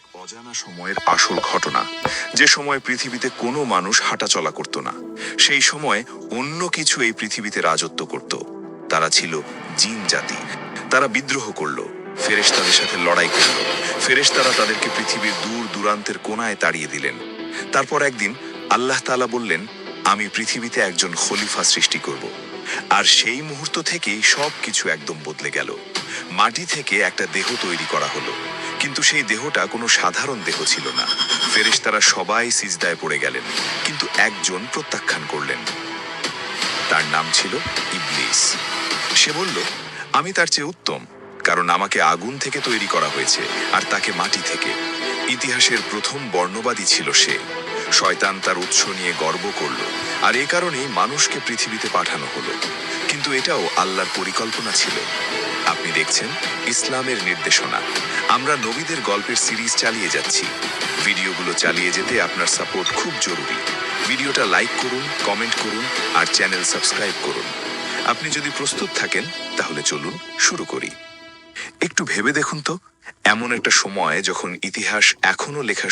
এক অজানা সময়ের আসল ঘটনা, যে সময় পৃথিবীতে কোনো মানুষ হাঁটাচলা করত না। সেই সময় অন্য কিছু এই পৃথিবীতে রাজত্ব করত। তারা ছিল জিন জাতি। তারা বিদ্রোহ করল, ফেরেশতাদের সাথে লড়াই করল। ফেরেশতারা তাদেরকে পৃথিবীর দূর দূরান্তের কোণায় তাড়িয়ে দিলেন। তারপর একদিন আল্লাহ তাআলা বললেন, আমি পৃথিবীতে একজন খলিফা সৃষ্টি করব। আর সেই মুহূর্ত থেকেই সব কিছু একদম বদলে গেল। মাটি থেকে একটা দেহ তৈরি করা হলো, কিন্তু সেই দেহটা কোনো সাধারণ দেহ ছিল না। ফেরেশতারা সবাই সিজদায় পড়ে গেলেন, কিন্তু একজন প্রত্যাখ্যান করলেন। তার নাম ছিল ইবলিস। সে বলল, আমি তার চেয়ে উত্তম, কারণ আমাকে আগুন থেকে তৈরি করা হয়েছে আর তাকে মাটি থেকে। ইতিহাসের প্রথম বর্ণবাদী ছিল সে। শয়তান তার উৎস নিয়ে গর্ব করল, আর এ কারণেই মানুষকে পৃথিবীতে পাঠানো হলো। কিন্তু এটাও আল্লাহর পরিকল্পনা ছিল। আপনি দেখছেন ইসলামের নির্দেশনা। আমরা নবীদের গল্পের সিরিজ চালিয়ে যাচ্ছি। ভিডিওগুলো চালিয়ে যেতে আপনার সাপোর্ট খুব জরুরি। ভিডিওটা লাইক করুন, কমেন্ট করুন আর চ্যানেল সাবস্ক্রাইব করুন। আপনি যদি প্রস্তুত থাকেন তাহলে চলুন শুরু করি। একটু ভেবে দেখুন তো, এমন একটা সময় যখন ইতিহাস এখনো লেখা